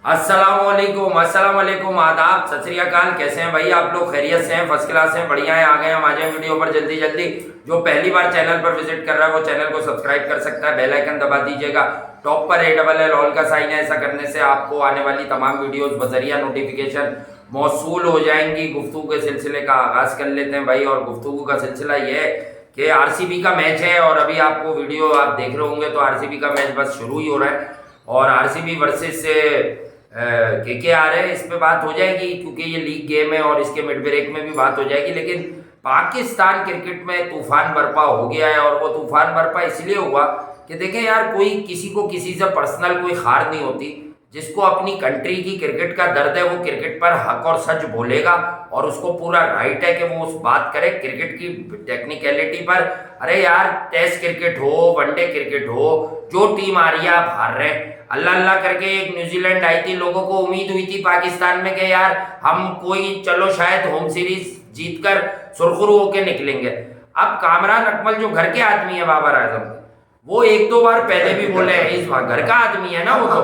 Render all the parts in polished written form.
अस्सलाम वालेकुम, आदाब, सत श्री अकाल। कैसे हैं भाई आप लोग? खैरियत से हैं? फर्स्ट क्लास हैं? बढ़िया हैं? आ गए हम आज वीडियो पर जल्दी जल्दी। जो पहली बार चैनल पर विजिट कर रहा है वो चैनल को सब्सक्राइब कर सकता है, बेल आइकन दबा दीजिएगा। टॉप पर ALL ऑल का साइन है, ऐसा करने से आपको आने वाली तमाम वीडियोस बजरिया नोटिफिकेशन मौसूल हो जाएंगी। गुफ्तगू के सिलसिले का आगाज कर लेते हैं भाई। और गुफ्तगू का सिलसिला ये है कि RCB का मैच है और अभी आपको वीडियो आप देख रहे होंगे तो RCB का मैच बस शुरू ही हो रहा है और RCB वर्सेस KKR है। इस पे बात हो जाएगी क्योंकि ये लीग गेम है और इसके मिड ब्रेक में भी बात हो जाएगी। लेकिन पाकिस्तान क्रिकेट में तूफान बरपा हो गया है और वो तूफान बरपा इसलिए हुआ कि देखें यार, कोई किसी को किसी से पर्सनल कोई हार नहीं होती। जिसको अपनी कंट्री की क्रिकेट का दर्द है वो क्रिकेट पर हक और सच बोलेगा और उसको पूरा राइट है कि वो उस बात करे क्रिकेट की टेक्निकलिटी पर। अरे यार, टेस्ट क्रिकेट हो, वनडे क्रिकेट हो, जो टीम आ रही है आप हार रहे हैं। अल्लाह अल्लाह करके एक न्यूजीलैंड आई थी, लोगों को उम्मीद हुई थी पाकिस्तान में कि यार हम कोई चलो शायद होम सीरीज जीतकर सुरखुरू होके निकलेंगे। अब कामरान अकमल जो घर के आदमी है बाबर आजम, वो एक दो बार पहले भी बोले हैं, इस बार घर का आदमी है ना वो तो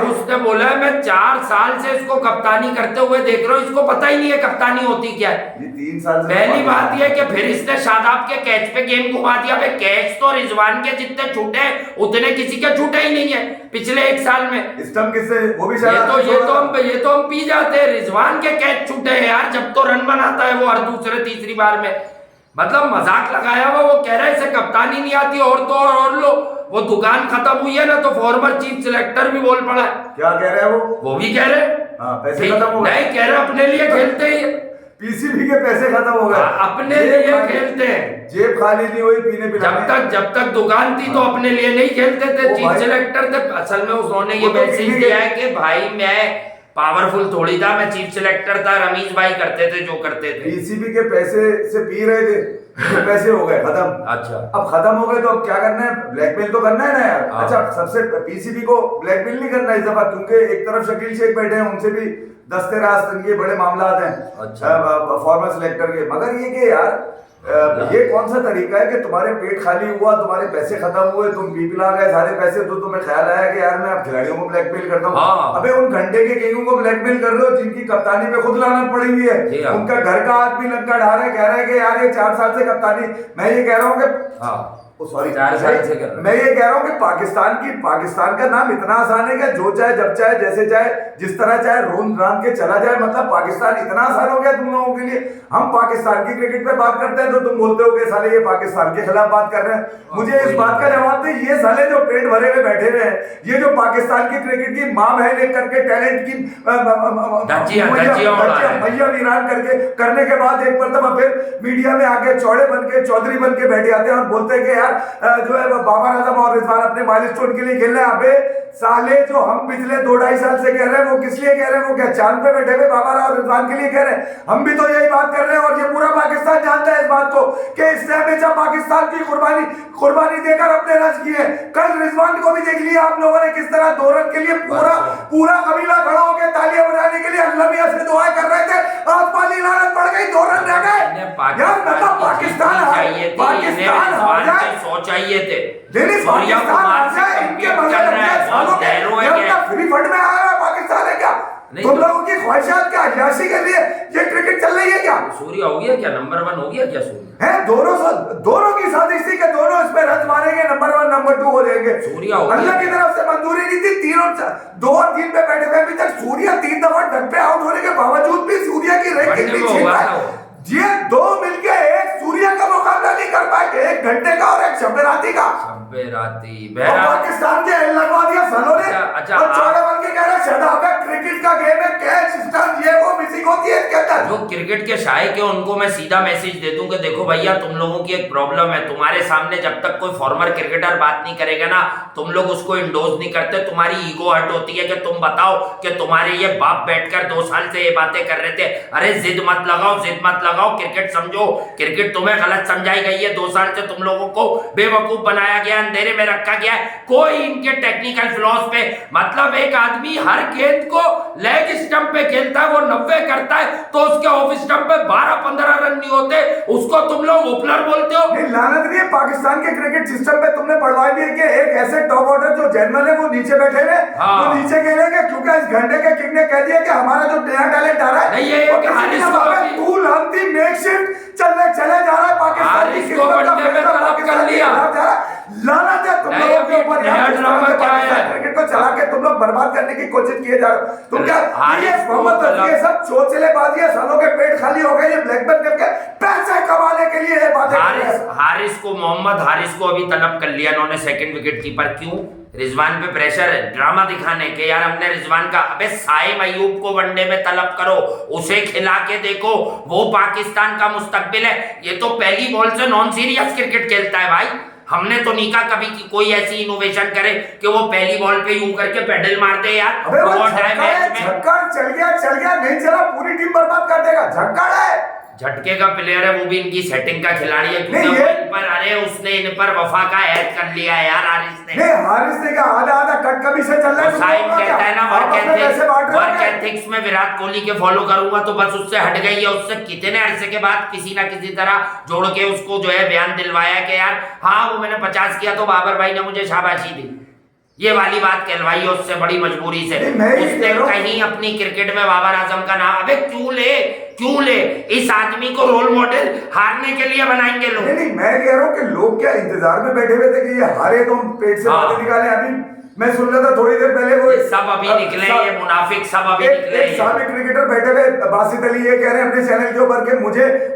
उसने बोला है मैं 4 साल से इसको कप्तानी करते हुए देख रहा हूँ, इसको पता ही नहीं है कप्तानी होती क्या है। 3 साल से पहली बात यह कि फिर इसने शादाब के कैच पे गेम घुमा दिया। भाई कैच तो रिजवान के जितने छूटे उतने किसी के छूटे ही नहीं है पिछले 1 साल में। स्टंप किससे? वो भी ये तो हम पी जाते हैं। रिजवान के कैच छूटे हैं यार, जब तो रन बनाता है वो हर दूसरे तीसरी बार में। मतलब मजाक लगाया हुआ वो कह रहा है इसे कप्तानी नहीं आती और तो और लो। वो दुकान खत्म हुई है ना तो फॉर्मर चीफ सिलेक्टर भी बोल पड़ा है। क्या कह रहे हैं वो भी कह रहे पैसे खत्म हो गए। नहीं कह रहे अपने लिए खेलते ही, PCB के पैसे खत्म हो गए, अपने लिए खेलते हैं। जेब खाली नहीं हुई पीने पिलाने। जब तक दुकान थी तो अपने लिए नहीं खेलते थे, चीफ सिलेक्टर थे। असल में उन्होंने ये मैसेज दिया है कि भाई मैं पावरफुल थोड़ी था, मैं चीफ सिलेक्टर था, रमीज भाई करते थे जो करते थे। PCB के पैसे से पी रहे थे तो पैसे हो गए खत्म। अच्छा, अब खत्म हो गए तो अब क्या करना है? ब्लैकमेल तो करना है ना यार। अच्छा, सबसे PCB को ब्लैकमेल नहीं करना इस दफा, क्योंकि एक तरफ शकील शेख बैठे हैं, उनसे भी दस्ते रास्त के बड़े मामला हैं। अच्छा, फॉर्मर सिलेक्टर के। मगर ये कि यार ये कौन सा तरीका है कि तुम्हारे पेट खाली हुआ, तुम्हारे पैसे खत्म हुए, तुम पी पिला गए सारे पैसे, तो तुम्हें ख्याल आया कि यार मैं अब खिलाड़ियों को ब्लैकमेल करता हूँ। अबे उन घंटे के किंगों को ब्लैकमेल कर रहे हो जिनकी कप्तानी पे खुद लानत पड़ी हुई है। उनका घर का आदमी लंका ढा रहा है, कह रहा है कि यार ये 4 साल से कप्तानी। मैं ये कह रहा हूँ कि सॉरी 4 साल से मैं ये कह रहा हूँ कि पाकिस्तान का नाम इतना आसान है कि जो चाहे जब चाहे जैसे चाहे जिस तरह चाहे रोन रान के चला जाए। मतलब पाकिस्तान इतना आसान हो गया तुम लोगों के लिए। हम पाकिस्तान की क्रिकेट पे बात करते हैं तो तुम बोलते हो कि साले ये पाकिस्तान के खिलाफ बात कर रहे हैं। मुझे इस बात का जवाब दे, ये साले जो पेट भरे हुए बैठे हुए हैं, ये जो पाकिस्तान की क्रिकेट की माँ बहन एक करके टैलेंट की भैया वीरान करके करने के बाद एक मरतबा फिर मीडिया में आके चौड़े बन के चौधरी बन के बैठ जाते हैं और बोलते हैं कि जो है बाबर आजम और रिजवान अपने माइलस्टोन के लिए खेल रहे हैं। अबे साले, जो हम पिछले 2-2.5 साल से कह रहे हैं वो किस लिए कह रहे हैं? वो क्या चांद पे बैठे हुए बाबर और रिजवान के लिए कह रहे हैं? हम भी तो यही बात कर रहे हैं और ये पूरा पाकिस्तान जानता है इस बात को कि इसने हमेशा पाकिस्तान की कुर्बानी देकर अपने राज किए। कल रिजवान को भी देख लिया आप लोगों ने किस तरह 2 रन के लिए पूरा कबीला खड़ा होकर तालियां बजाने के लिए अल्लाह मियां से दुआएं कर रहे थे। आसमानी लानत पड़ गई, 2 रन रह गए यार। मतलब पाकिस्तान चाहिए थे फ्री फंड में आया है पाकिस्तान है क्या? तुम लोगों की ख्वाहिशात क्या अयाशी के लिए ये क्रिकेट चल रही है क्या? सूर्य हो गया क्या? नंबर 1 हो गया क्या सूर्य? है दोनों की साजिश थी कि दोनों इस पे रन मारेंगे, नंबर 1 नंबर 2 हो जाएंगे। सूर्य हो गया, अल्लाह की तरफ से मंजूरी नहीं थी। 2 और 3 पे बैठे हुए अभी तक सूर्य 3 दफा डक पे आउट होने के बावजूद भी सूर्य की रैंकिंग नहीं छीन पाए। ये 2 मिलके एक सूर्य का मुकाबला नहीं कर पाए, 1 घंटे का और 1 शब राती का। पाकिस्तान के लगवा दिया सलों ने। अच्छा, और चौड़े बन के कह रहे शट क्रिकेट का गेम है, कैच स्टंप ये वो मिसिंग होती है इसके अंदर। जो क्रिकेट के शायक है उनको मैं सीधा मैसेज दे दूं कि देखो भैया, तुम लोगों की एक प्रॉब्लम है। तुम्हारे सामने जब तक कोई फॉर्मर क्रिकेटर बात नहीं करेगा ना, तुम लोग उसको इंडोर्स नहीं करते। तुम्हारी ईगो हर्ट होती है कि तुम बताओ कि तुम्हारे ये बाप बैठकर 2 साल से ये बातें कर रहे थे। अरे जिद मत लगाओ, क्रिकेट समझो। क्रिकेट तुम्हें गलत समझाई गई है। 2 साल से तुम लोगों को बेवकूफ बनाया गया, अंधेरे में रखा गया है। कोई इनके टेक्निकल फ्लॉस पे, मतलब एक आदमी हर गेंद को लेग स्टंप पे खेलता है, वो 90 बॉम्बे करता है तो उसके ऑफ स्टंप पे 12-15 रन नहीं होते, उसको तुम लोग ओपनर बोलते हो। नहीं, लानत नहीं है पाकिस्तान के क्रिकेट सिस्टम पे। तुमने पढ़वाई भी है कि एक ऐसे टॉप ऑर्डर जो जेनरल है वो नीचे बैठे हुए, वो नीचे खेलेंगे क्योंकि इस घंटे के किंग ने कह दिया कि हमारा जो नया टैलेंट आ रहा है नहीं, ये वो कि किसी हारिस ने को भागा, अभी- तू लानती मेकशिफ्ट चले जा रहा है पाकिस्तान की हारिस को किस्मत का वनडे में फैसला तलब पाकिस्तान कर के लिया। खिलाफ जा रहा है। लानत है तुम नहीं, लोगों के अभी ऊपर नया यार, इस ड्रामा तरह से क्या है? पाकिस्तान क्रिकेट को चला के तुम लोग बर्बाद करने की कोशिश किए जा रहे हो। तुम क्या हारिस ये को मोहम्मद रफी, ये सब चोचलेबाजी है, सालों के पेट खाली हो गए, ये ब्लैक बन करके पैसे कमाने के लिए ये बातें कर रहे हैं। हारिस को, मोहम्मद हारिस को अभी तलब कर लिया इन्होंने सेकंड विकेट कीपर। क्यों? रिजवान पे प्रेशर है, ड्रामा दिखाने के। यार हमने रिजवान का, अबे साइम अयूब को वनडे में तलब करो, उसे खिला के देखो, वो पाकिस्तान का मुस्तकबिल है। ये तो पहली बॉल से नॉन सीरियस क्रिकेट खेलता है भाई। हमने तो नहीं कहा कभी कि कोई ऐसी इनोवेशन करे कि वो पहली बॉल पे यूं करके पेडल मार दे यार। अबे वो बहुत है मैच में। झक्कड़ चल गया नहीं चला, पूरी टीम बर्बाद कर देगा। झक्कड़ है, झटके का प्लेयर है, वो भी इनकी सेटिंग का खिलाड़ी है। क्योंकि नहीं, वो ये- इन पर, अरे उसने इन पर वफा का ऐड कर लिया है यार हारिस ने। नहीं हारिस ने क्या आधा कट कभी से चल रहा है। तो साइम कहता है ना वर्क वर्क एथिक्स में विराट कोहली के फॉलो करूंगा, तो बस उससे हट गई है। उससे कितने अरसे के बाद किसी ना किसी तरह जोड़ के उसको जो है बयान दिलवाया कि यार हाँ वो मैंने 50 किया तो बाबर भाई ने मुझे शाबाशी दी। ये वाली बात कहलवाई है उससे बड़ी मजबूरी से। उसने कहीं अपनी क्रिकेट में बाबर आजम का नाम, अबे क्यों ले इस आदमी को रोल मॉडल हारने के लिए बनाएंगे लोग। नहीं मैं कह रहा हूँ कि लोग क्या इंतजार में बैठे हुए थे कि ये हारे तो हम पेट से बातें निकालें। अभी मैं सुन रहा था थोड़ी देर पहले वो सब अभी निकले, ये मुनाफिक सब अभी निकले। एक साबिक क्रिकेटर बैठे हुए बासित अली ये कह रहे हैं अपने चैनल के ऊपर कि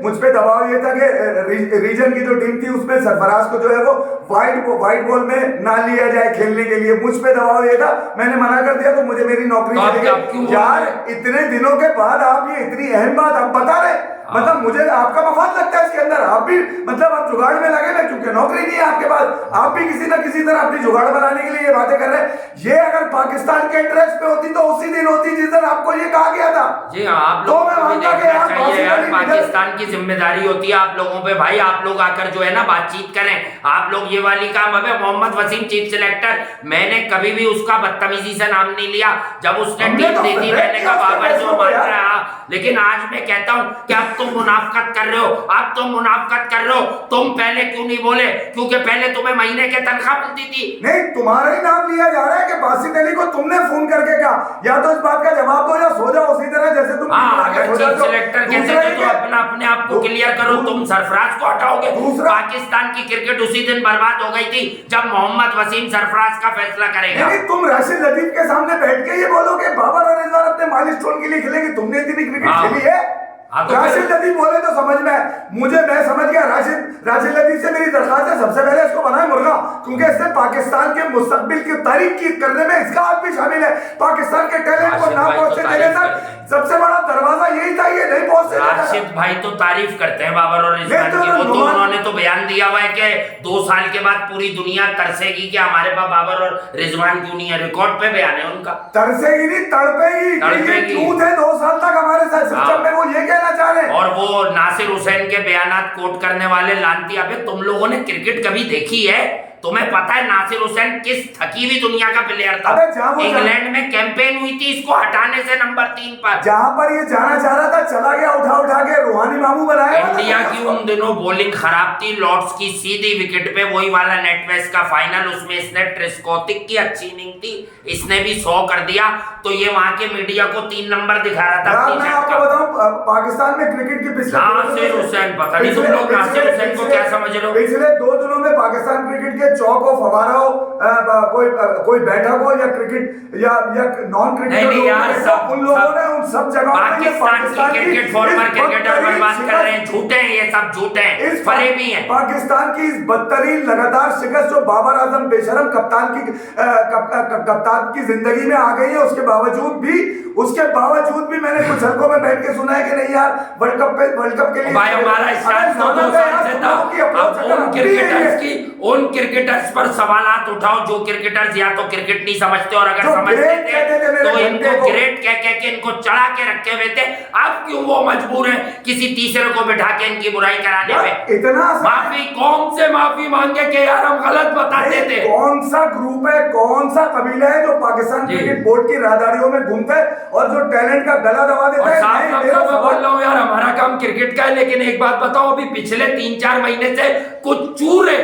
मुझ पे दबाव ये था कि रीजन की जो टीम थी उसमें सरफराज को जो है वो व्हाइट बॉल में ना लिया जाए खेलने के लिए। मुझ पे दबाव ये था, मैंने मना कर दिया तो मुझे मेरी नौकरी चली गई। यार इतने दिनों के बाद आप ये इतनी अहम बात आप बता रहे, मतलब मुझे आपका मफाद लगता है इसके अंदर। आप भी मतलब आप जुगाड़ में लगे ना, क्योंकि नौकरी नहीं है आपके पास, आप भी किसी ना किसी तरह अपनी जुगाड़ बनाने के लिए ये बातें कर रहे हैं। ये अगर पाकिस्तान के इंटरेस्ट पे होती तो उसी दिन होती जिस दिन आपको ये कहा गया था। जी हाँ, आप तो लोगों मैं को भी मानता कि देखना यार चाहिए यार, बासित अली पाकिस्तान की जिम्मेदारी होती है आप लोगों पे भाई। आप लोग आकर जो है ना बातचीत करें। आप लोग ये वाली काम, अबे मोहम्मद वसीम चीफ सिलेक्टर, मैंने कभी भी उसका बदतमीजी से नाम नहीं लिया। जब उसने टीम दी थी मैंने कहा बाबर जो मान रहा, लेकिन आज मैं कहता हूं कि अब तुम मुनाफकत कर रहे हो, अब तुम मुनाफकत कर रहे हो। तुम पहले क्यों नहीं बोले? क्योंकि पहले तुम्हें महीने के तनख्वाह मिलती थी। नहीं, तुम्हारा ही नाम लिया जा रहा है कि बासित अली को तुमने फोन करके कहा, या तो इस बात का जवाब दो या सो जाओ उसी तरह जैसे तुम अगर चीफ सिलेक्टर कहते थे तो अपने आप को क्लियर करो। तुम सरफराज को हटाओगे। पाकिस्तान की क्रिकेट उसी दिन बर्बाद हो गई थी जब मोहम्मद वसीम सरफराज का फैसला करेगा। नहीं, तुम राशिद लतीफ के सामने बैठ के ये बोलोगे बाबर और रिजवान अपने माइलस्टोन के लिए खेलेंगे, तुमने इतनी क्रिकेट खेली है। तो राशिद लतीफ बोले तो समझ में मैं समझ गया। राशिद लतीफ से मेरी दरखास्त है, सबसे पहले इसको बनाए मुर्गा, क्योंकि इससे पाकिस्तान के मुस्तकबिल की तारीफ करने में इसका हाथ भी शामिल है। पाकिस्तान के टैलेंट को ना पहुंचने देने तक सबसे बड़ा दरवाजा यही था, ये नहीं पहुंचने देना। राशिद भाई तो तारीफ करते हैं बाबर और रिजवान की। वो तो उन्होंने तो बयान दिया हुआ है कि 2 साल के बाद पूरी दुनिया तरसेगी कि हमारे पास बाबर और रिजवान क्यों नहीं है। रिकॉर्ड पे बयान है उनका। तरसेगी नहीं, तड़पेगी। क्यों थे 2 साल तक हमारे साथ सिस्टम में, वो ये कहना चाह रहे हैं। और वो नासिर हुसैन के बयानात कोट करने वाले लानती, अबे तुम लोगों ने क्रिकेट कभी देखी है? तुम्हें पता है नासिर हुसैन किस थकी हुई दुनिया का प्लेयर था? इंग्लैंड में कैंपेन हुई थी इसको हटाने से नंबर 3 पर। जहां पर ये जाना चाह रहा था चला गया उठा के रूहानी मामू बनाया। इंडिया की उन दिनों बॉलिंग खराब थी। लॉर्ड्स की सीधी विकेट पे वही वाला नेटवेस्ट का फाइनल, उसमें इसने ट्रिस्कोटिक की अच्छी इनिंग थी, इसने भी 100 कर दिया। तो ये वहां के मीडिया को 3 नंबर दिखा रहा था। मैं आपको बताऊं पाकिस्तान में क्रिकेट की पिछले नासिर हुसैन, पता नहीं तुम लोग नासिर हुसैन को क्या समझ रहे हो। पिछले 2 दिनों में पाकिस्तान क्रिकेट के चौक ऑफ हमारा हो, कोई बैठक हो या क्रिकेट या नॉन क्रिकेट, उन लोगों ने उन सब जगहों पाकिस्तान की क्रिकेट फॉर्मर क्रिकेटर बर्बाद कर रहे हैं। झूठे हैं ये सब, झूठे हैं, फरे भी हैं। पाकिस्तान की इस बदतरीन लगातार शिकस्त जो बाबर आजम बेशरम कप्तान की जिंदगी में आ गई है, उसके बावजूद भी मैंने कुछ हलकों में बैठ के सुना है कि नहीं यार वर्ल्ड कप के लिए भाई हमारा स्टार्ट तो 2 साल से था। अब उन क्रिकेटर्स पर सवालात उठाओ, जो क्रिकेटर्स या तो क्रिकेट नहीं समझते और अगर जो समझते great थे कहते थे मेरे तो घंटे इनको को। ग्रेट कह कह के इनको चढ़ा के रखे हुए थे। अब क्यों वो मजबूर है किसी तीसरे को बिठा के इनकी बुराई कराने यार, पे? इतना माफी कौन से माफी मांगे कि यार हम गलत बताते थे? कौन सा ग्रुप है, कौन सा कबीला है जो पाकिस्तान जी। क्रिकेट बोर्ड की राहदारियों में घूमता है और जो टैलेंट का गला दबा देता और है? साफ नहीं, साफ मेरा मैं बोल सवाल- रहा हूँ यार, हमारा काम क्रिकेट का है, लेकिन एक बात बताओ, अभी पिछले 3-4 महीने से कुछ चूरे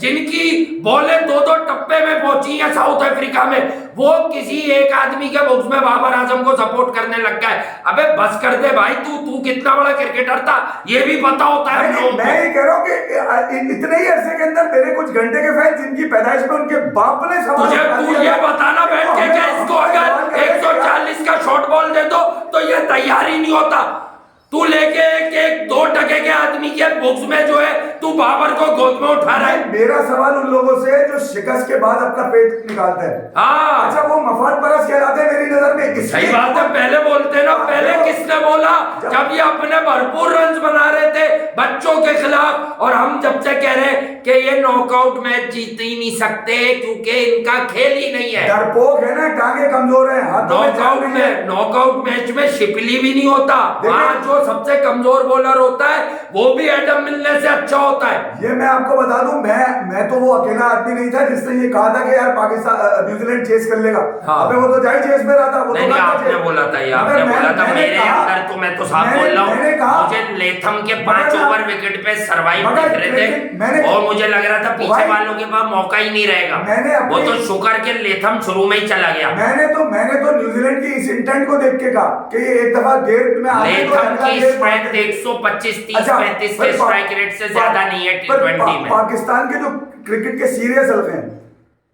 जिनकी बॉलें 2-2 टप्पे में पहुंची हैं साउथ अफ्रीका में, वो किसी एक आदमी के बुक्स में बाबर आजम को सपोर्ट करने लग गए। अबे बस कर दे भाई, तू कितना बड़ा क्रिकेटर था ये भी पता होता है हम लोगों को। मैं ये कह रहा हूँ कि इतने ही अरसे के अंदर मेरे कुछ घंटे के फैन जिनकी पैदाइश में उनके बाप ने सवाल तुझे उठा तू दिया ये था, बताना बैठ के कि इसको अगर 140 का शॉर्ट बॉल दे दो तो ये तैयार ही नहीं होता। तू लेके एक 2 टके के आदमी के बुक्स में जो है तू बाबर को गोद में उठा रहा है। मेरा सवाल उन लोगों से है जो शिकस्त के बाद अपना पेट निकालते हैं। हाँ अच्छा, वो मफाद परस्त कहलाते हैं मेरी नजर में। सही बात है, पहले बोलते ना, पहले किसने बोला? जब ये अपने भरपूर रन बना रहे थे बच्चों के खिलाफ, और हम जब से कह रहे हैं कि ये नॉकआउट मैच जीत ही नहीं सकते क्योंकि इनका खेल ही नहीं है। डरपोक है ना, टांगे कमजोर है, हाथों में जान नहीं है। नॉकआउट मैच में शिपली भी नहीं होता। वहां जो सबसे कमजोर बॉलर होता है वो भी एडम मिलने से अच्छा होता है। ये मैं आपको बता दूं, मैं तो वो अकेला आदमी नहीं था जिसने ये कहा था कि यार पाकिस्तान न्यूजीलैंड चेस कर लेगा। हाँ। अबे वो तो जाई चेस में रहा था। वो नहीं तो नहीं, था आपने चेस। बोला था, ये मगर आपने बोला था मैंने मेरे कहा- अंदर, तो मैं तो साफ बोल रहा मैंने हूँ, कहा- मुझे लेथम के 5 मगर- ओवर विकेट पे सरवाइव मगर दिख रहे मैंने- थे और मुझे लग रहा था पीछे भाई- वालों के पास मौका ही नहीं रहेगा। मैंने अपनी- वो तो शुक्र के लेथम शुरू में ही चला गया। मैंने तो न्यूजीलैंड की इस इंटेंट को देख के कहा कि ये एक दफा गेयर में आने तो लेथम अगला की गेयर स्ट्राइक मारते। 125, 30, अच्छा, 35 पर के स्ट्राइक रेट से ज्यादा नहीं है T20 में। पाकिस्तान के जो क्रिकेट के सीरियस हल्के हैं,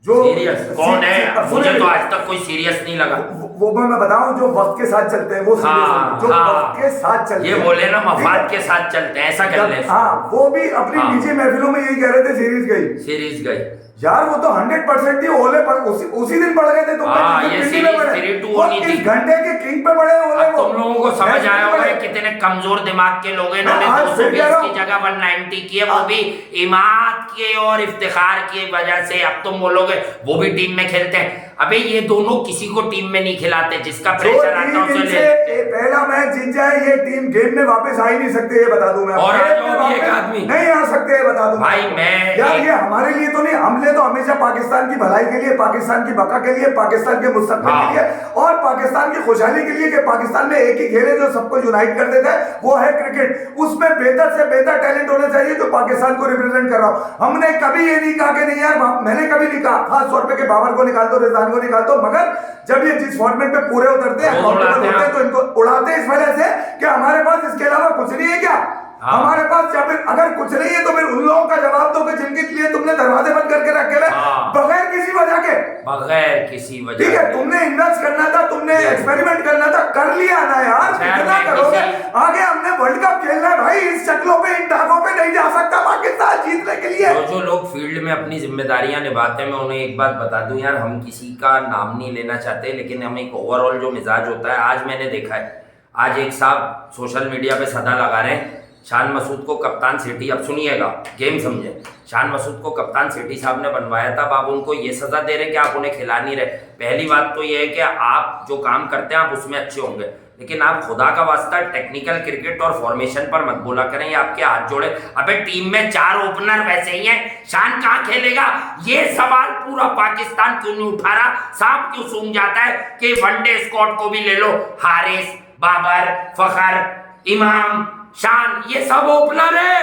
जो सीरियस कौन है? मुझे तो आज तक कोई सीरियस नहीं लगा। वो मैं बताऊं, जो वक्त के साथ चलते हैं वो सीरियस हाँ, हैं, जो हाँ। वक्त के साथ चलते ये हैं। बोले ना, ठीक मफाद है? के साथ चलते हैं, ऐसा कर ले। हाँ, वो भी अपनी हाँ। निजी महफिलों में यही कह रहे थे सीरीज गई। सीरीज गई यार वो तो 100% थी। ओले पर उसी दिन पड़ गए थे तुम। हाँ, ये सीरीज 3-2 होनी थी। घंटे के किंग पे पड़े ओले। अब तुम लोगों को समझ आया होगा कितने कमजोर दिमाग के लोग हैं। इन्होंने हाँ, 220 की जगह 190 की है, वो भी इमाद के और इफ्तिखार की वजह से। अब तुम बोलोगे वो भी टीम में खेलते हैं। अबे ये दोनों किसी को टीम में नहीं खिलाते, जिसका प्रेशर आता है उसे ले। पहला मैच जीत जाए ये टीम गेम में वापस आ ही नहीं सकते, ये बता दूं मैं। और गेम आ जाओ में भी एक वापस आदमी। नहीं आ सकते, ये बता दूं भाई मैं यार, ये हमारे लिए तो नहीं, हमने तो हमेशा पाकिस्तान की भलाई के लिए, पाकिस्तान की बका के लिए, पाकिस्तान के मुस्तकबिल हाँ। के लिए और पाकिस्तान की खुशहाली के लिए कि पाकिस्तान में एक ही खेल है जो सबको यूनाइट कर देता है, वो है क्रिकेट। उसमें बेहतर से बेहतर टैलेंट होना चाहिए जो पाकिस्तान को रिप्रेजेंट कर रहा हूं। हमने कभी ये नहीं कहा कि नहीं यार, मैंने कभी नहीं कहा खास तौर पे कि बाबर को निकाल दो, रिजवान को निकाल दो, मगर जब ये जिस फॉर्मेट पे पूरे उतरते हैं, होते हैं, तो इनको उड़ाते हैं इस वजह से कि हमारे पास इसके अलावा कुछ नहीं है क्या? हाँ। हमारे पास जब अगर कुछ नहीं है तो फिर उन लोगों का जवाब दो कि जिनके लिए तुमने दरवाजे बंद करके रखे हुए हाँ। बगैर किसी वजह के। बगैर किसी वजह ठीक है, के। तुमने इन्वेस्ट करना था, तुमने एक्सपेरिमेंट करना था, कर लिया ना यार। कितना करोगे? आगे हमने वर्ल्ड कप खेलना है भाई, इस शक्लों पे, इन टांगों पे नहीं जा सकता पाकिस्तान जीतने के लिए। जो लोग फील्ड में अपनी जिम्मेदारियां निभाते हैं, मैं उन्हें एक बात बता दूं यार, हम किसी का नाम नहीं लेना चाहते, लेकिन हम एक ओवरऑल जो मिजाज होता है, आज मैंने देखा है, आज एक साहब सोशल मीडिया पे सदा लगा रहे हैं शान मसूद को कप्तान सिटी। अब सुनिएगा, गेम समझे, शान मसूद को कप्तान सिटी साहब ने बनवाया था, अब आप उनको ये सजा दे रहे कि आप उन्हें खिला नहीं रहे। पहली बात तो ये है कि आप जो काम करते हैं आप उसमें अच्छे होंगे, लेकिन आप खुदा का वास्ता टेक्निकल क्रिकेट और फॉर्मेशन पर मत बोला करें, ये आपके हाथ जोड़े। अबे टीम में 4 ओपनर वैसे ही हैं, शान कहाँ खेलेगा? ये सवाल पूरा पाकिस्तान क्यों नहीं उठा रहा? सांप क्यों सूंघ जाता है कि वनडे स्क्वाड को भी ले लो, हारिस, बाबर, फखर, इमाम, शान, ये सब ओपनर है,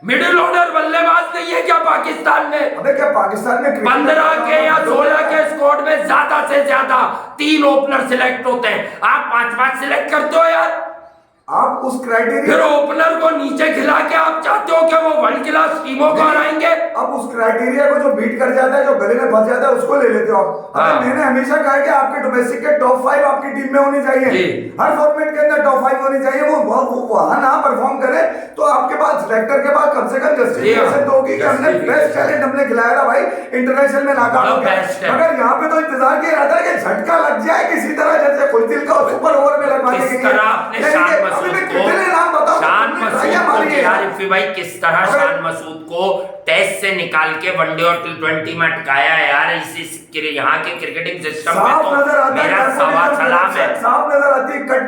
मिडिल ऑर्डर बल्लेबाज नहीं है क्या पाकिस्तान में? अबे क्या पाकिस्तान में 15 के या 16 के स्क्वाड में ज्यादा से ज्यादा 3 ओपनर सिलेक्ट होते हैं, आप 5-5 सिलेक्ट करते हो यार। आप उस क्राइटेरिया, फिर ओपनर को नीचे खिला के आप चाहते हो कि वो वर्ल्ड क्लास टीमों को हराएंगे? अब उस क्राइटेरिया को जो बीट कर जाता है, जो गले में फंस जाता है, उसको ले लेते हो आप। हाँ। मैंने हमेशा कहा कि आपके डोमेस्टिक के टॉप 5 आपकी टीम में होनी चाहिए, हर फॉर्मेट के अंदर टॉप 5 होनी चाहिए। वो वहां ना परफॉर्म करे तो आपके पास सिलेक्टर के पास कम से कम जस्टिफिकेशन तो होगी कि हमने बेस्ट टैलेंट हमने खिलाया था भाई, इंटरनेशनल में नाकाम हो गया। मगर यहाँ पे तो इंतजार किया जाता है कि झटका लग जाए किसी तरह, जैसे खुलदिल का सुपर ओवर में लगवाने के लिए। शान मसूद को यार इफ़ी भाई किस तरह शान मसूद को टेस्ट से निकाल के वनडे और T20 में अटकाया है यार। इस यहाँ के क्रिकेटिंग सिस्टम में तो मेरा सवाल सलाम है।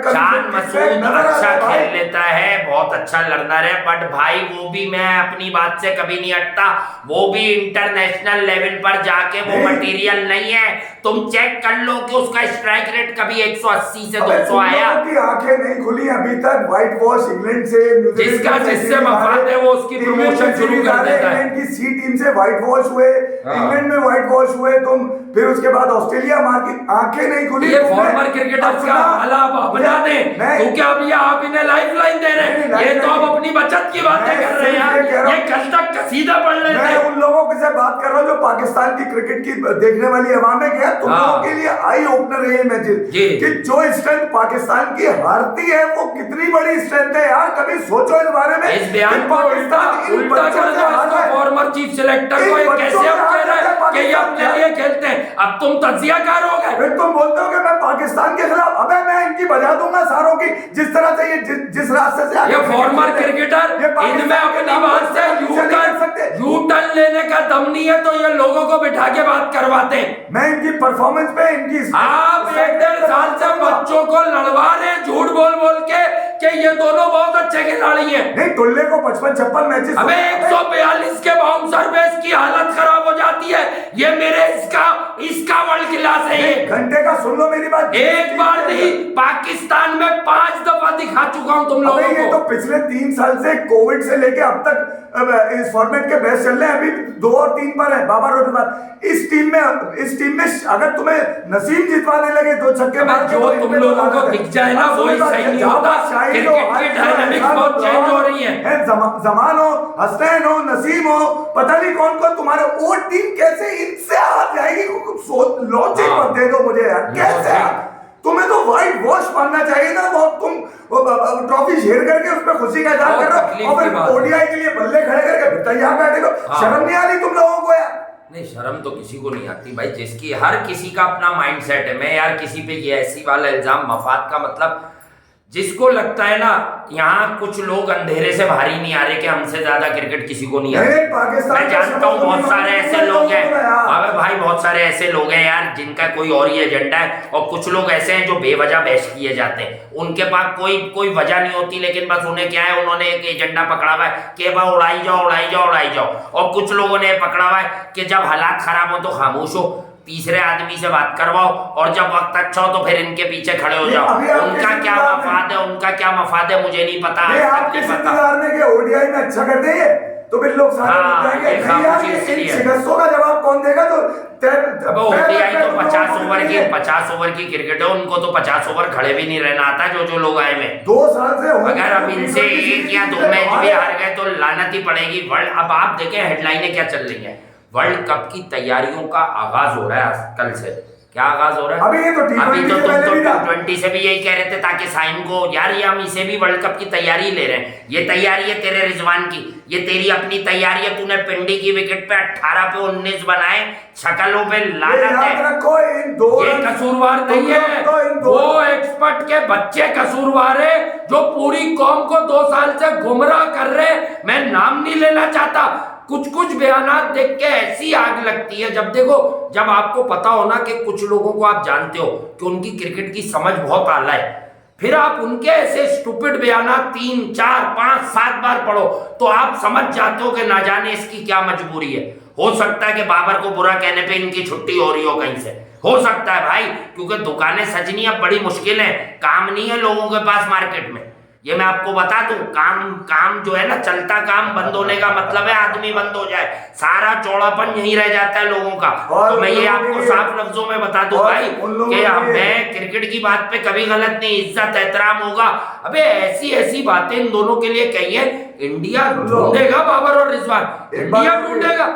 शान मसूद अच्छा खेल लेता है, बहुत अच्छा लर्नर है, बट भाई वो भी मैं अपनी बात से कभी नहीं हटता, वो भी इंटरनेशनल लेवल पर जाके वो मटेरियल नहीं है। तुम चेक कर लो कि उसका स्ट्राइक रेट कभी 180 से 200 आया। आंखें नहीं खुली अभी तक। व्हाइट वॉश इंग्लैंड से, जिसका जिससे मफाद है वो उसकी प्रमोशन शुरू कर देता है। इंग्लैंड की सी टीम से व्हाइट वॉश हुए, इंग्लैंड में व्हाइट वॉश हुए तुम, फिर उसके बाद ऑस्ट्रेलिया मार की आंखें नहीं खुली। ये फॉर्मर क्रिकेटर्स का हाल आप अपना दें तो क्या अभी आप इन्हें लाइफ लाइन दे रहे हैं? ये तो आप अपनी बचत की बातें कर रहे हैं। ये कल तक सीधा पढ़ रहे थे। मैं उन लोगों से बात कर रहा हूँ जो पाकिस्तान की क्रिकेट की देखने वाली अवाम है। क्या तुम लोगों के लिए आई ओपनर है ये मैचेस कि जो स्ट्रेंथ पाकिस्तान की हारती है वो कितनी बड़ी स्ट्रेंथ है यार। कभी सोचो इस बारे में। इस बयान को उल्टा कर दो फॉर्मर चीफ सिलेक्टर को। कैसे आप कह रहे हैं कि ये अपने लिए खेलते हैं? अब तुम तजियाकार हो गए। फिर तुम बोलते हो कि मैं पाकिस्तान के खिलाफ। अबे मैं इनकी बजा दूंगा सारों की, जिस तरह से ये जिस रास्ते से ये फॉर्मर क्रिकेटर इनमें अपनी बात से यू टर्न लेने का दम नहीं है तो ये लोगों को बिठा के बात करवाते हैं। मैं इनकी परफॉर्मेंस पे इनकी आप 1.5 साल से बच्चों को लड़वा रहे हैं झूठ बोल बोल के कि ये दोनों बहुत अच्छे खिलाड़ी हैं। नहीं, टुल्ले को 55-56 मैचेस। अबे 142 के बाउंसर पे इसकी हालत खराब हो जाती है। ये मेरे इसका वर्ल्ड क्लास है। ये घंटे का सुन लो मेरी बात। एक बार नहीं, पाकिस्तान में 5 दफा दिखा चुका हूं तुम लोगों को। ये तो पिछले 3 साल से कोविड से लेके अब तक इस फॉर्मेट के बेस्ट चल रहे हैं। अभी 2 और 3 पर है बाबर और इस टीम में अगर तुम्हें नसीब जितवाने लगे 2 छक्के मार जो तुम लोगों को दिख जाए ना वही सही नहीं होता। क्रिकेट की डायनामिक्स बहुत चेंज हो रही है। जमान हो, हसनैन हो, नसीम हो, पता नहीं कौन कौन तुम्हारे वो टीम कैसे इनसे आ जाएगी। लॉजिक मत दे दो मुझे यार। कैसे तुम्हें तो व्हाइट वॉश मानना चाहिए ना। वो तुम ट्रॉफी शेयर करके उस पर खुशी का इजहार कर रहे हो और फिर ओडीआई के लिए बल्ले खड़े करके तैयार बैठे हो। शर्म नहीं आ रही तुम लोगों को यार? नहीं, शर्म तो किसी को नहीं आती भाई। जिसकी हर किसी का अपना माइंडसेट है। मैं यार किसी पे ये ऐसी वाला इल्जाम मफाद का मतलब जिसको लगता है ना यहाँ कुछ लोग अंधेरे से भारी नहीं आ रहे कि हमसे ज्यादा क्रिकेट किसी को नहीं आता। मैं जानता हूँ बहुत सारे ऐसे लोग हैं। अबे भाई बहुत सारे ऐसे लोग हैं यार जिनका कोई और ही एजेंडा है और कुछ लोग ऐसे हैं जो बेवजह बहस किए जाते हैं। उनके पास कोई वजह नहीं होती लेकिन बस उन्हें क्या है, उन्होंने एक एजेंडा पकड़ा हुआ है कि वह उड़ाई जाओ। और कुछ लोगों ने पकड़ा हुआ है कि जब हालात खराब हो तो खामोश हो, तीसरे आदमी से बात करवाओ और जब वक्त अच्छा हो तो फिर इनके पीछे खड़े हो जाओ। उनका क्या मफाद है मुझे नहीं पता। ओडीआई में अच्छा कर देंगे तो फिर लोग सारे शिकस्तों का जवाब कौन देगा? तो ओडीआई तो 50 ओवर की क्रिकेट है। उनको तो 50 ओवर खड़े भी नहीं रहना आता जो लोग आए में 2 साल से। अगर अब इनसे 1 या 2 मैच भी हार गए तो लानत ही पड़ेगी। वर्ल्ड अब आप देखें हेडलाइनें क्या चल रही है। वर्ल्ड कप की तैयारियों का आगाज हो रहा है कल से। क्या आगाज हो रहा है? अभी तो T20 से भी यही कह रहे थे ताकि साइन को यार ये हम इसे भी वर्ल्ड कप की तैयारी ले रहे हैं। ये तैयारी है तेरे रिजवान की, ये तेरी अपनी तैयारी है। तूने पिंडी की विकेट पे 18 पे 19 बनाए, शक्लों पे लानत है। ये कसूरवार नहीं है, वो एक्सपर्ट के बच्चे कसूरवार है जो पूरी कौम को 2 साल से गुमराह कर रहे। मैं नाम नहीं लेना चाहता। कुछ बयानात देख के ऐसी आग लगती है जब आपको पता हो ना कि कुछ लोगों को आप जानते हो कि उनकी क्रिकेट की समझ बहुत आला है, फिर आप उनके ऐसे स्टूपिड बयानात 3, 4, 5, 7 बार पढ़ो तो आप समझ जाते हो कि ना जाने इसकी क्या मजबूरी है। हो सकता है कि बाबर को बुरा कहने पे इनकी छुट्टी हो रही हो कहीं से, हो सकता है भाई, क्योंकि दुकानें सजनी अब बड़ी मुश्किल है, काम नहीं है लोगों के पास मार्केट में। ये मैं आपको बता दूं, काम जो है ना, चलता काम बंद होने का मतलब है आदमी बंद हो जाए, सारा चौड़ापन यहीं रह जाता है लोगों का। तो मैं ये आपको साफ लफ्जों में बता दूं भाई कि मैं क्रिकेट की बात पे कभी गलत नहीं, इज्जत एहतराम होगा। अबे ऐसी बातें इन दोनों के लिए कही है। इंडिया ढूंढेगा बाबर और रिजवान, इंडिया ढूंढेगा।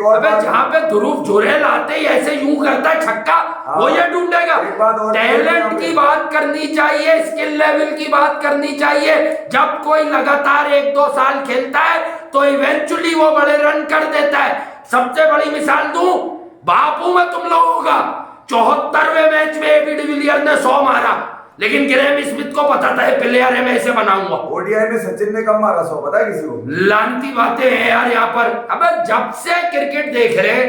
अबे जहाँ पे ध्रुव झुरेल आते ही ऐसे यूं करता है छक्का, वो ये ढूंढेगा। टैलेंट की बात करनी चाहिए, स्किल लेवल की बात करनी चाहिए। जब कोई लगातार 1-2 साल खेलता है तो इवेंचुअली वो बड़े रन कर देता है। सबसे बड़ी मिसाल दूं, बापू में तुम लोगों का 74वें मैच में एबी डिविलियर ने 100 मारा, लेकिन ग्रेम स्मिथ को पता था ये प्लेयर है, मैं इसे बनाऊंगा। ओडीआई में सचिन ने कम मारा 100, पता है किसी को? लानती बातें हैं यार यहाँ पर। अब जब से क्रिकेट देख रहे,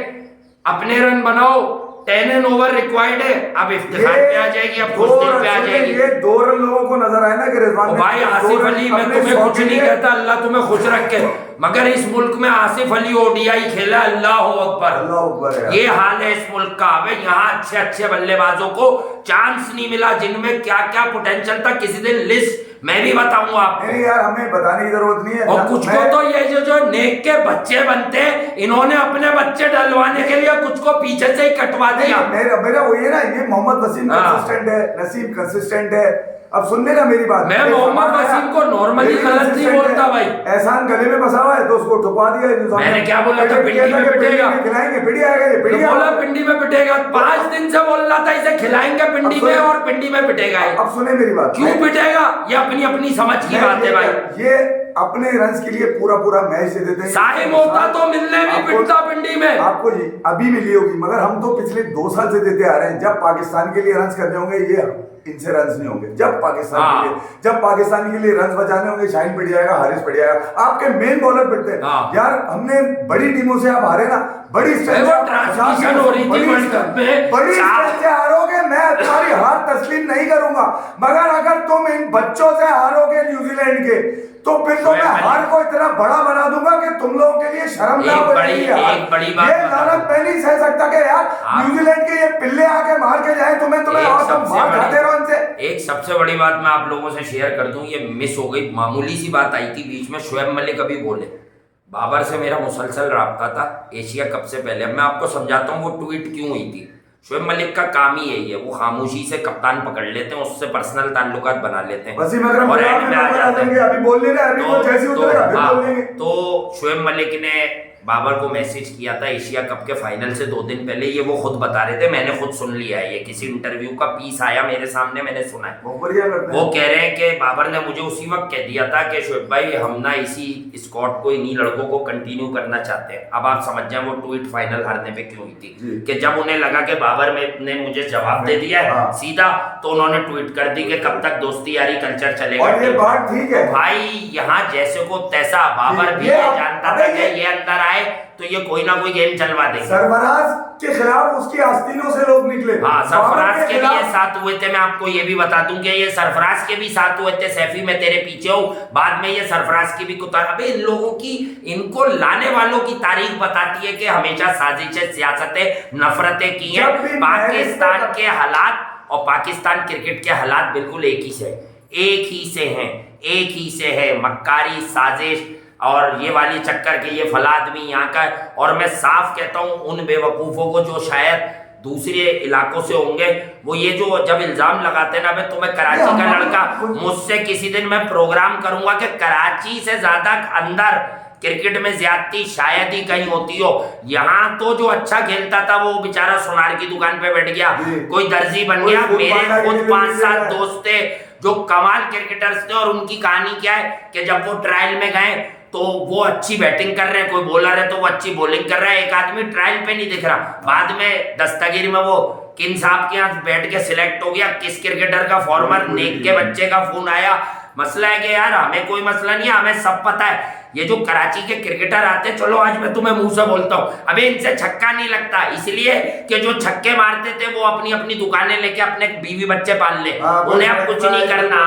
अपने रन बनाओ, 10 एंड ओवर रिक्वायर्ड है, अब इफ्तिखार पे आ जाएगी, अब कुछ दिन पे आ जाएगी। ये 2 रन लोगों को नजर आए ना कि रिजवान भाई आसिफ अली, मैं तुम्हें कुछ नहीं कहता, अल्लाह तुम्हें खुश रखे, मगर इस मुल्क में आसिफ अली ओडीआई खेला, अल्लाह अकबर, अल्लाह अकबर। ये हाल है इस मुल्क का। अब यहाँ अच्छे अच्छे बल्लेबाजों को चांस नहीं मिला, जिनमें क्या क्या पोटेंशियल था, किसी दिन लिस्ट मैं भी बताऊंगा आपको। नहीं यार, हमें बताने की जरूरत नहीं है। और कुछ को तो ये जो नेक के बच्चे बनते हैं, इन्होंने अपने बच्चे डलवाने के लिए कुछ को पीछे से ही कटवा दिया। मेरा वही है ना, ये मोहम्मद वसीम कंसिस्टेंट है, नसीम कंसिस्टेंट है। अब सुन लेना मेरी बात, मैं मोहम्मद वसीम को नॉर्मली गलत नहीं बोलता भाई। एहसान गले में फंसा हुआ है तो उसको ठुकवा दिया। मैंने क्या बोला था? पिंडी में पिटेगा, खिलाएंगे, पिंडी आएगा, ये पिंडी बोला पिंडी में पिटेगा। 5 दिन से बोल रहा था इसे खिलाएंगे पिंडी में, और पिंडी में पिटेगा। अब सुने मेरी बात, क्यों पिटेगा? ये अपनी अपनी समझ की बात है भाई। ये अपने रन्स के लिए पूरा मैच दे देते हैं। साहिब होता तो मिलने भी पिटता पिंडी में। आपको अभी मिली होगी, मगर हम तो पिछले 2 साल से देते आ रहे हैं। जब पाकिस्तान के लिए रन्स करने होंगे, ये इनसे रन्स नहीं होंगे। जब पाकिस्तान के लिए रन्स बचाने होंगे, शाहीन पिट जाएगा, हारिस पिट जाएगा, आपके मेन बॉलर पिटते हैं। यार हमने बड़ी टीमों से आप हारे ना, बड़ी ट्रांसमिशन हो रही थी वर्ल्ड कप में, बड़ी स्ट्रेंथ से हारोगे, मैं तुम्हारी हार तस्लीम नहीं करूंगा, मगर अगर तुम इन बच्चों से हारोगे न्यूजीलैंड के, तो फिर तो मैं हार को इतना बड़ा बना दूंगा कि तुम लोगों के लिए शर्मनाक हो जाएगी। एक बड़ी बात, ये लानत मैं नहीं सह सकता कि यार न्यूजीलैंड के ये पिल्ले आके मार के जाए तुम्हें और तुम मार खाते रहो इनसे। एक सबसे बड़ी बात मैं आप लोगों से शेयर कर दूं, ये मिस हो गई, मामूली सी बात आई थी बीच में। शोएब मलिक अभी बोले, बाबर से मेरा मुसलसल राब्ता था एशिया कप से पहले। अब मैं आपको समझाता हूँ वो ट्वीट क्यों हुई थी। शोएब मलिक का काम ही यही है, वो खामोशी से कप्तान पकड़ लेते हैं, उससे पर्सनल ताल्लुकात बना लेते हैं और एंड में आ जाते हैं। अभी बोल ले रहे हैं, अभी जैसे उतरेगा फिर बोल लेंगे। तो शोएब मलिक ने बाबर को मैसेज किया था एशिया कप के फाइनल से 2 दिन पहले, ये वो खुद बता रहे थे, मैंने खुद सुन लिया है, ये किसी इंटरव्यू का पीस आया मेरे सामने, मैंने सुना है। वो कह रहे हैं कि बाबर ने मुझे उसी वक्त कह दिया था कि शोएब भाई हम ना इसी स्क्वाड को, इन्हीं लड़कों को कंटिन्यू करना चाहते हैं। अब आप समझ जाए वो ट्वीट फाइनल हारने पे क्यों हुई थी, कि जब उन्हें लगा कि बाबर ने मुझे जवाब दे दिया है सीधा, तो उन्होंने ट्वीट कर दी कि कब तक दोस्ती यारी कल्चर चलेगा। और ये बात ठीक है भाई, यहाँ जैसे को तैसा, बाबर भी ये जानता था कि ये अंदर आए तो ये कोई ना कोई गेम चलवा देंगे। सरफराज के खिलाफ उसकी आस्तीनों से लोग निकले। हाँ, सरफराज के भी ये साथ हुए थे। मैं आपको ये भी बता दूं कि ये सरफराज के भी साथ हुए थे, सैफी मैं तेरे पीछे हूँ, बाद में ये सरफराज की भी कुतार। अबे इन लोगों की, इनको लाने वालों की तारीख बताती है कि हमेशा साजिशें, सियासतें, नफरतें की हैं। पाकिस्तान के हालात और पाकिस्तान क्रिकेट के हालात बिल्कुल एक ही से है, मक्कारी, साजिश और ये वाली चक्कर के ये फला आदमी यहाँ का है। और मैं साफ कहता हूँ उन बेवकूफ़ों को जो शायद दूसरे इलाकों से होंगे, वो ये जो जब इल्जाम लगाते हैं ना, मैं तुम्हें कराची का लड़का, मुझसे किसी दिन मैं प्रोग्राम करूंगा कि कराची से ज्यादा अंदर क्रिकेट में ज्यादती शायद ही कहीं होती हो। यहाँ तो जो अच्छा खेलता था वो बेचारा सुनार की दुकान पे बैठ गया, कोई दर्जी बन गया। मेरे खुद 5-7 दोस्त थे जो कमाल क्रिकेटर्स थे, और उनकी कहानी क्या है कि जब वो ट्रायल में गए तो वो अच्छी बैटिंग कर रहे हैं, कोई बॉलर है तो वो अच्छी बॉलिंग कर रहा है, एक आदमी ट्रायल पे नहीं दिख रहा, बाद में दस्तगीर में वो किन साहब के यहाँ बैठ के सिलेक्ट हो गया, किस क्रिकेटर का फॉर्मर नेक के बच्चे का फोन आया। मसला है कि यार हमें कोई मसला नहीं है, हमें सब पता है। ये जो कराची के क्रिकेटर आते, चलो आज मैं तुम्हें मुंह से बोलता हूँ, अबे इनसे छक्का नहीं लगता, इसलिए कि जो छक्के मारते थे वो अपनी अपनी दुकानें लेके अपने बीवी बच्चे पाल ले, उन्हें अब कुछ नहीं करना।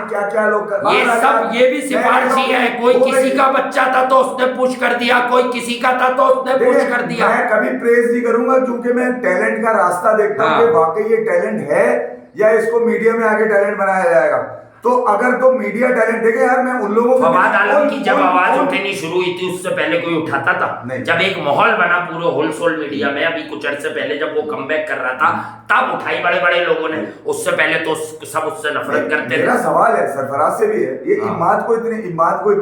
क्या लोग ये सब, ये भी सिफारिशी है। कोई किसी का बच्चा था तो उसने पुश कर दिया, कोई किसी का था तो उसने पुश कर दिया। मैं कभी प्रेज नहीं करूंगा, क्योंकि मैं टैलेंट का रास्ता देखता हूँ कि वाकई ये टैलेंट है या इसको मीडिया में आगे टैलेंट बनाया जाएगा। तो अगर तो मीडिया टैलेंट देखे यार, मैं उन लोगों को, फवाद आलम की जब आवाज उठनी शुरू हुई थी उससे पहले कोई उठाता था? जब एक माहौल बना पूरे होलसेल मीडिया में, अभी कुछ अर्से पहले जब वो कमबैक कर रहा था तब उठाई बड़े बड़े लोगों ने, उससे पहले तो सब उससे नफरत करते थे। मेरा सवाल है सरफराज से भी है, ये इमाद को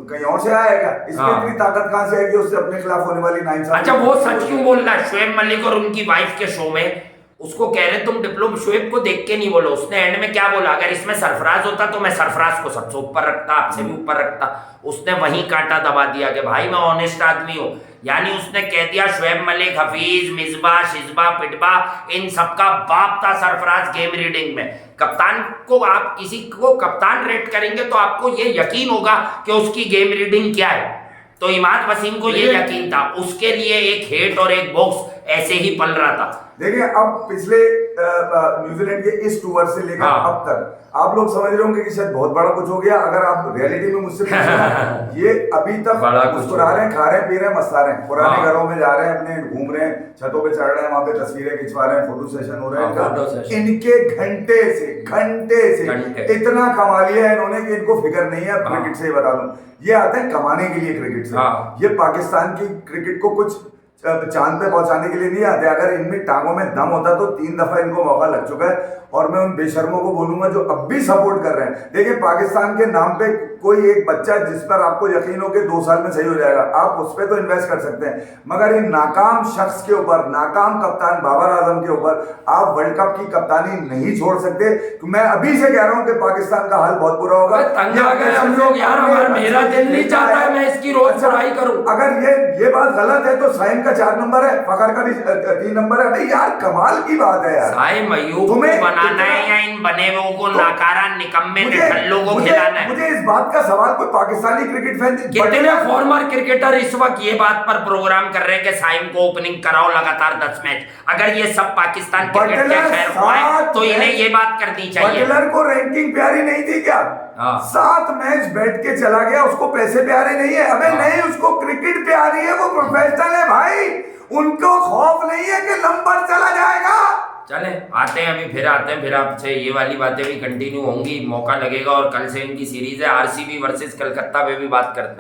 कहीं और से आएगा, इसमें इतनी ताकत कहां से आएगी उससे अपने खिलाफ होने वाली नाइंसाफी? अच्छा, वो सच क्यों बोल रहा है? शोएब मलिक और उनकी वाइफ के शो में उसको कह रहे तुम डिप्लोमा, शोएब को देख के नहीं बोलो, उसने एंड में क्या बोला, अगर इसमें सरफराज होता तो मैं सरफराज को सबसे ऊपर रखता, आपसे भी ऊपर रखता। उसने वहीं कांटा दबा दिया कि भाई मैं ऑनेस्ट आदमी हूं। यानी उसने कह दिया शोएब मलिक, हफीज, मिसबा, शिजबा, पिटबा, इन सबका बाप था सरफराज गेम रीडिंग में। कप्तान को आप किसी को कप्तान रेट करेंगे तो आपको ये यकीन होगा कि उसकी गेम रीडिंग क्या है। तो इमाद वसीम को ये यकीन था, उसके लिए एक हेट और एक बॉक्स ऐसे ही पल रहा था। देखिए अब पिछले न्यूजीलैंड के इस टूर से लेकर अब तक आप लोग समझ रहे होंगे कि शायद बहुत बड़ा कुछ हो गया। अगर आप रियलिटी में मुझसे पूछें ये अभी तक मुस्कुरा रहे हैं, खा रहे हैं, पी रहे हैं, मस्ता रहे हैं, पुराने घरों में जा रहे हैं, अपने घूम रहे हैं, छतों पे चढ़ रहे हैं, वहां पे तस्वीरें खिंचवा रहे हैं, फोटो सेशन हो रहे हैं। इनके घंटे से इतना कमा लिया है इन्होंने कि इनको फिक्र नहीं है क्रिकेट से। बता दूं ये आते हैं कमाने के लिए क्रिकेट से। ये पाकिस्तान की क्रिकेट को कुछ चांद पे पहुंचाने के लिए नहीं आते। अगर इनमें टांगों में दम होता तो 3 दफा इनको मौका लग चुका है। और मैं उन बेशर्मों को बोलूंगा जो अब भी सपोर्ट कर रहे हैं। देखिए पाकिस्तान के नाम पे कोई एक बच्चा जिस पर आपको यकीन हो कि 2 साल में सही हो जाएगा, आप उस पर तो इन्वेस्ट कर सकते हैं, मगर इन नाकाम शख्स के ऊपर, नाकाम कप्तान बाबर आजम के ऊपर आप वर्ल्ड कप की कप्तानी नहीं छोड़ सकते। तो मैं अभी से कह रहा हूं कि पाकिस्तान का हाल बहुत बुरा होगा। हम लोग यार, मेरा दिल नहीं चाहता है मैं इसकी रोज बुराई करूं। अगर ये बात गलत है तो साइम का 4 नंबर है, फखर का भी 3 नंबर है। भाई यार कमाल की बात है यार। साइम अयूब को बनाना है या इन बने हुओं को नाकारा निकम्मे निठल्लों को खिलाना है? मुझे इस बात का सवाल कोई पाकिस्तानी क्रिकेट फैन, कितने फॉर्मर क्रिकेटर इस वक्त ये बात पर प्रोग्राम कर रहे हैं कि साइम को ओपनिंग कराओ लगातार 10 मैच। अगर ये सब पाकिस्तान क्रिकेट के खैर हुआ है तो इन्हें ये बात करनी चाहिए। बटलर को रैंकिंग प्यारी नहीं थी क्या? 7 मैच बैठ के चला गया, उसको पैसे प्यारे नहीं है। अबे नहीं, उसको क्रिकेट प्यारी है, वो प्रोफेशनल है भाई। उनको खौफ नहीं है कि नंबर चला जाएगा। चले आते हैं, अभी फिर आते हैं, फिर आपसे ये वाली बातें भी कंटिन्यू होंगी, मौका लगेगा। और कल से इनकी सीरीज है आरसीबी वर्सेस कलकत्ता पे भी बात करते हैं।